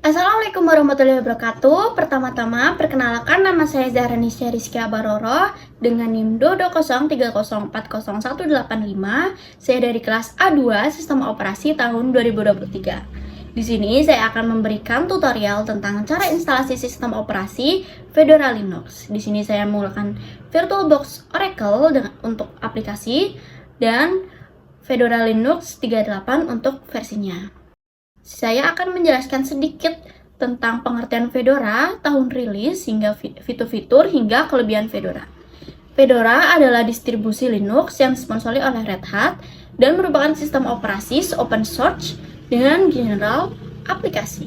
Assalamualaikum warahmatullahi wabarakatuh. Pertama-tama, perkenalkan nama saya Zahranisya Rizkia Baroro dengan NIM Dodo030401885. Saya dari kelas A2 Sistem Operasi tahun 2023. Di sini saya akan memberikan tutorial tentang cara instalasi sistem operasi Fedora Linux. Di sini saya menggunakan VirtualBox Oracle untuk aplikasi dan Fedora Linux 38 untuk versinya. Saya akan menjelaskan sedikit tentang pengertian Fedora, tahun rilis, hingga fitur-fitur hingga kelebihan Fedora. Fedora adalah distribusi Linux yang disponsori oleh Red Hat dan merupakan sistem operasi open source dengan general aplikasi.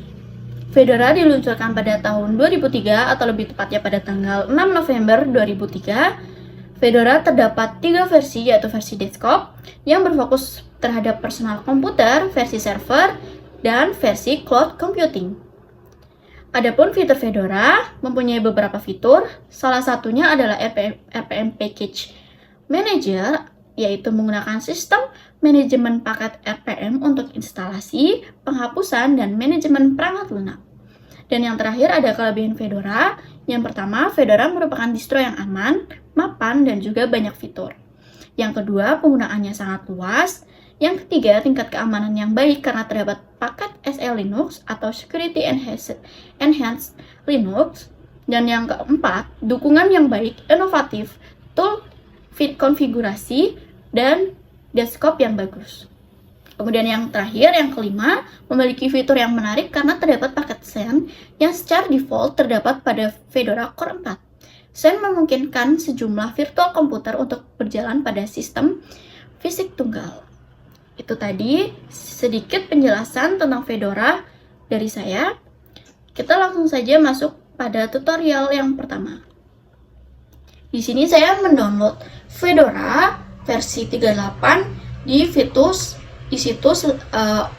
Fedora diluncurkan pada tahun 2003 atau lebih tepatnya pada tanggal 6 November 2003. Fedora terdapat 3 versi, yaitu versi desktop yang berfokus terhadap personal komputer, versi server, dan versi cloud computing. Adapun fitur Fedora mempunyai beberapa fitur, salah satunya adalah RPM Package Manager, yaitu menggunakan sistem manajemen paket RPM untuk instalasi, penghapusan, dan manajemen perangkat lunak. Dan yang terakhir ada kelebihan Fedora. Yang pertama, Fedora merupakan distro yang aman, mapan, dan juga banyak fitur. Yang kedua, penggunaannya sangat luas. Yang ketiga, tingkat keamanan yang baik karena terdapat paket SE Linux atau Security Enhanced Linux. Dan yang keempat, dukungan yang baik, inovatif, tool fit konfigurasi, dan desktop yang bagus. Kemudian yang terakhir, yang kelima, memiliki fitur yang menarik karena terdapat paket Xen yang secara default terdapat pada Fedora Core 4. Xen memungkinkan sejumlah virtual komputer untuk berjalan pada sistem fisik tunggal. Itu tadi sedikit penjelasan tentang Fedora dari saya. Kita langsung saja masuk pada tutorial yang pertama. Di sini saya mendownload Fedora versi 38 di situs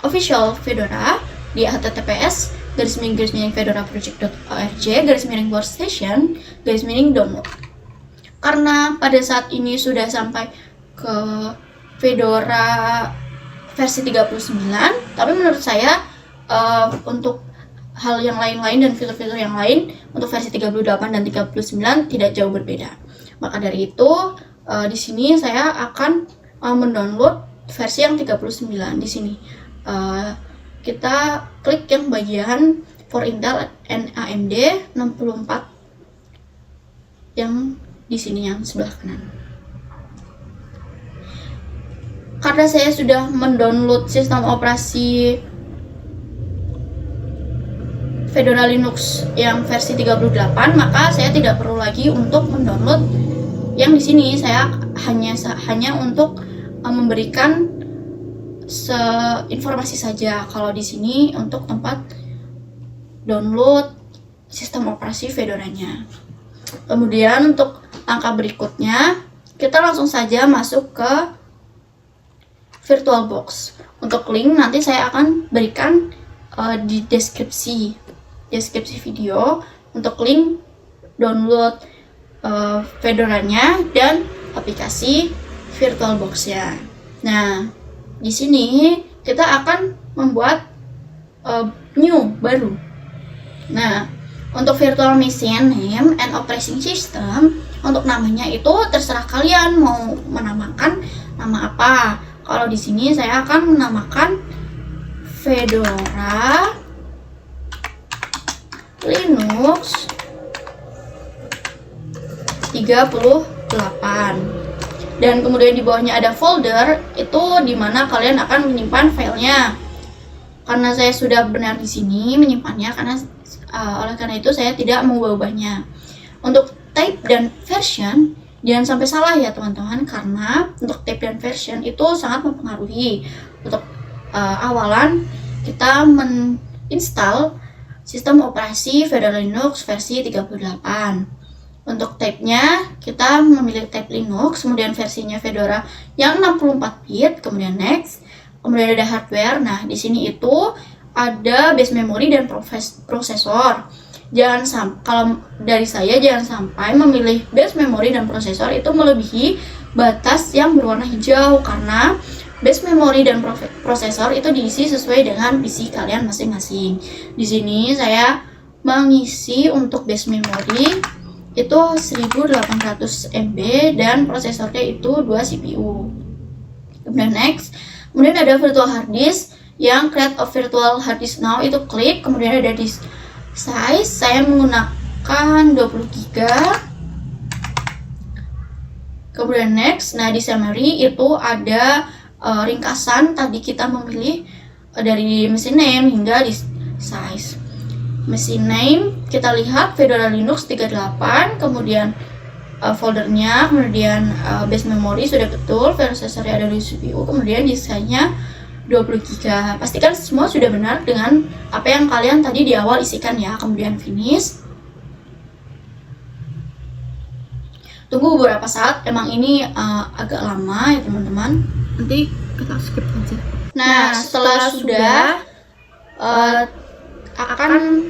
official Fedora di https://fedoraproject.org/workstation/download. Karena pada saat ini sudah sampai ke Fedora versi 39, tapi menurut saya untuk hal yang lain-lain dan fitur-fitur yang lain untuk versi 38 dan 39 tidak jauh berbeda. Maka dari itu di sini saya akan mendownload versi yang 39. Di sini kita klik yang bagian for Intel and AMD 64 yang di sini yang sebelah kanan. Karena saya sudah mendownload sistem operasi Fedora Linux yang versi 38, maka saya tidak perlu lagi untuk mendownload yang di sini. Saya hanya untuk memberikan informasi saja kalau di sini untuk tempat download sistem operasi Fedoranya. Kemudian untuk langkah berikutnya, kita langsung saja masuk ke VirtualBox. Untuk link nanti saya akan berikan di deskripsi video untuk link download Fedoranya dan aplikasi VirtualBox-nya. Nah, di sini kita akan membuat baru. Nah, untuk virtual machine name and operating system, untuk namanya itu terserah kalian mau menamakan nama apa. Kalau di sini saya akan menamakan Fedora Linux 38. Dan kemudian di bawahnya ada folder, itu dimana kalian akan menyimpan filenya. Karena saya sudah benar di sini menyimpannya, oleh karena itu saya tidak mengubahnya. Untuk type dan version, jangan sampai salah ya teman-teman, karena untuk type dan version itu sangat mempengaruhi. Untuk awalan kita menginstal sistem operasi Fedora Linux versi 38. Untuk type-nya kita memilih type Linux, kemudian versinya Fedora yang 64 bit, kemudian next. Kemudian ada hardware. Nah, di sini itu ada base memory dan prosesor. Kalau dari saya jangan sampai memilih base memory dan prosesor itu melebihi batas yang berwarna hijau, karena base memory dan prosesor itu diisi sesuai dengan PC kalian masing-masing. Di sini saya mengisi untuk base memory itu 1800 MB dan prosesornya itu 2 CPU. Kemudian next, kemudian ada virtual hard disk yang create a virtual hard disk now, itu klik. Kemudian ada disk size, saya menggunakan 20 GB. Kemudian next, nah di summary itu ada ringkasan tadi kita memilih dari machine name hingga di size. Machine name kita lihat Fedora Linux 38, kemudian foldernya, kemudian base memory sudah betul, prosesornya ada di CPU, kemudian disknya 20 GB. Pastikan semua sudah benar dengan apa yang kalian tadi di awal isikan ya. Kemudian finish. Tunggu beberapa saat, emang ini agak lama ya teman-teman. Nanti kita skip aja. Nah, setelah sudah akan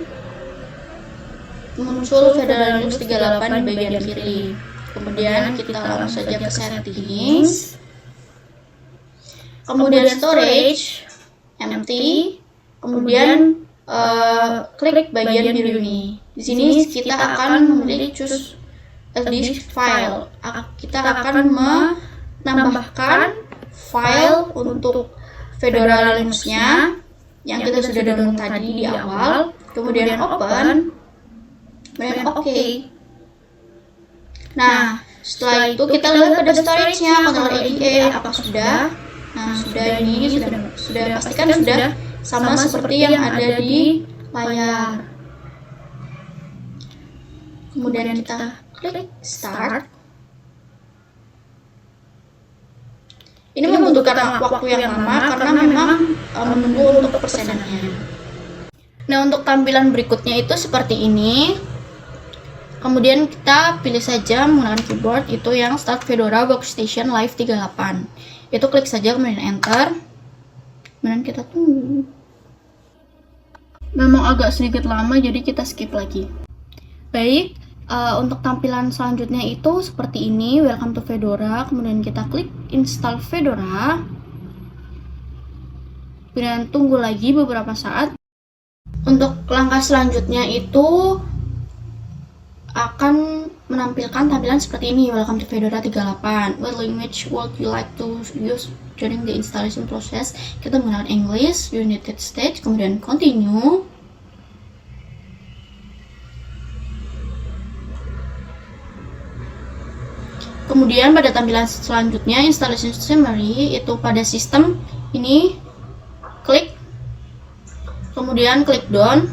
muncul Fedora Linux 38 di bagian kiri. Kemudian kita langsung saja ke settings. Kemudian storage, empty. Kemudian klik bagian biru ini. Di sini kita akan memilih choose a disk file. Kita akan menambahkan file untuk Fedora Linux-nya yang kita sudah download tadi di awal, kemudian open, kemudian OK. Nah, setelah itu kita lihat pada storage-nya, Ctrl E, apakah sudah? Nah, sudah, ini sudah pastikan sudah sama seperti yang ada di layar. Kemudian kita klik start. Ini membutuhkan waktu yang lama karena memang menunggu untuk persenannya. Nah, untuk tampilan berikutnya itu seperti ini. Kemudian kita pilih saja menggunakan keyboard itu yang Start Fedora Workstation Live 38. Itu klik saja kemudian enter. Kemudian kita tunggu. Memang agak sedikit lama jadi kita skip lagi. Baik. Untuk tampilan selanjutnya itu seperti ini, welcome to Fedora, kemudian kita klik install Fedora, kemudian tunggu lagi beberapa saat. Untuk langkah selanjutnya itu akan menampilkan tampilan seperti ini, welcome to Fedora 38, what language would you like to use during the installation process. Kita menggunakan English, United States, kemudian continue. Kemudian pada tampilan selanjutnya installation summary itu pada sistem ini klik, kemudian klik done.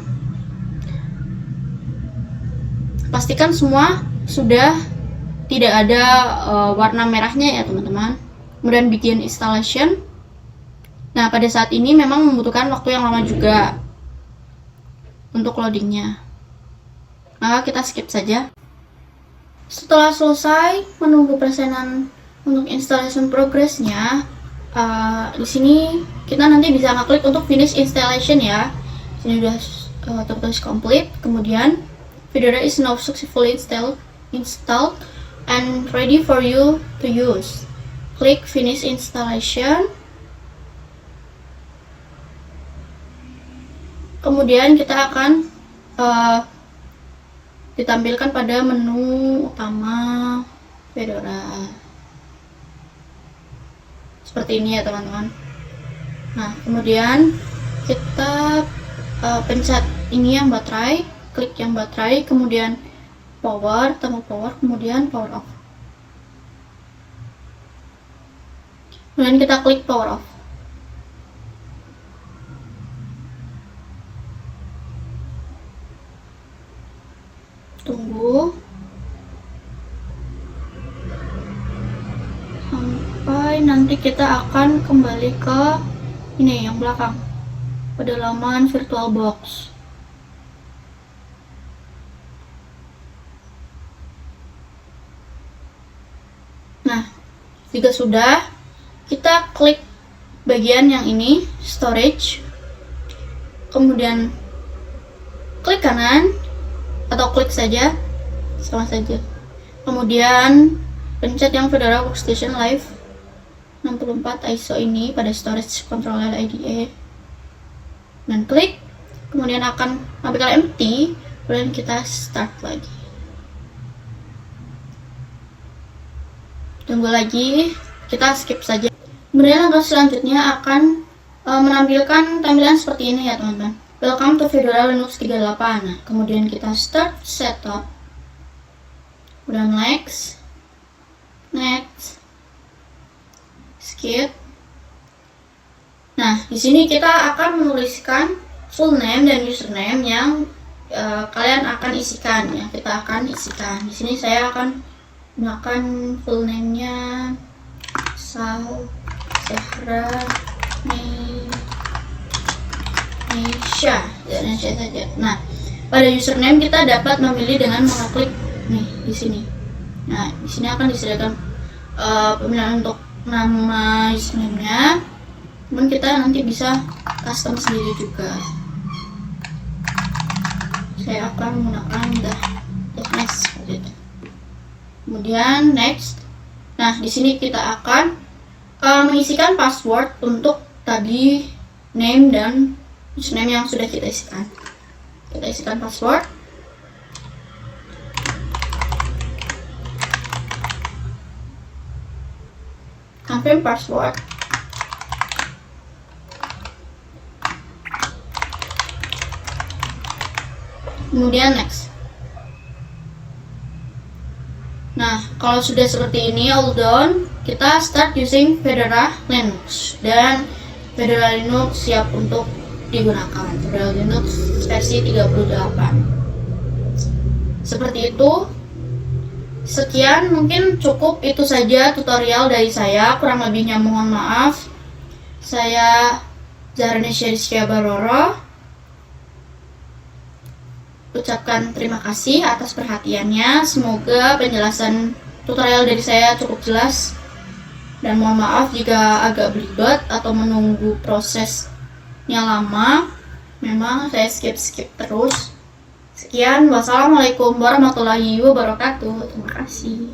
Pastikan semua sudah tidak ada warna merahnya ya teman-teman. Kemudian begin installation. Nah, pada saat ini memang membutuhkan waktu yang lama juga untuk loadingnya, maka kita skip saja. Setelah selesai menunggu persenan untuk installation progress-nya, di sini kita nanti bisa ngeklik untuk finish installation ya. Ini sudah tertulis complete. Kemudian Fedora is now successfully installed and ready for you to use. Klik finish installation. Kemudian kita akan ditampilkan pada menu utama Fedora seperti ini ya teman-teman. Nah, kemudian kita pencet ini yang baterai, klik yang baterai, kemudian power, tombol power, kemudian power off. Kemudian kita klik power off. Tunggu sampai nanti kita akan kembali ke ini yang belakang, pedalaman VirtualBox. Nah, jika sudah, kita klik bagian yang ini storage, kemudian klik kanan atau klik saja, sama saja. Kemudian pencet yang Fedora Workstation Live 64 ISO ini pada storage controller IDE dan klik, kemudian akan navigate empty, kemudian kita start lagi. Tunggu lagi, kita skip saja. Kemudian langkah selanjutnya akan menampilkan tampilan seperti ini ya teman-teman. Welcome to Fedora Linux 38. Nah, kemudian kita start setup, kemudian next, skip. Nah, di sini kita akan menuliskan full name dan username yang kalian akan isikan ya. Kita akan isikan. Di sini saya akan gunakan full name-nya Zahra Nisha saja. Nah, pada username kita dapat memilih dengan mengklik nih di sini. Nah, di sini akan disediakan pemilihan untuk nama username-nya. Kemudian kita nanti bisa custom sendiri juga. Saya akan menggunakan the next gitu. Kemudian next. Nah, di sini kita akan mengisikan password untuk tadi name dan username yang sudah kita isikan. Kita isikan password. Confirm password. Kemudian next. Nah, kalau sudah seperti ini all done, kita start using Fedora Linux dan Fedora Linux siap untuk digunakan. Fedora Linux versi 38. Seperti itu. Sekian, mungkin cukup itu saja tutorial dari saya. Kurang lebihnya mohon maaf. Saya Zahra Nisha Baroro. Ucapkan terima kasih atas perhatiannya. Semoga penjelasan tutorial dari saya cukup jelas. Dan mohon maaf jika agak belibet atau menunggu prosesnya lama. Memang saya skip terus. Sekian, wassalamualaikum warahmatullahi wabarakatuh. Terima kasih.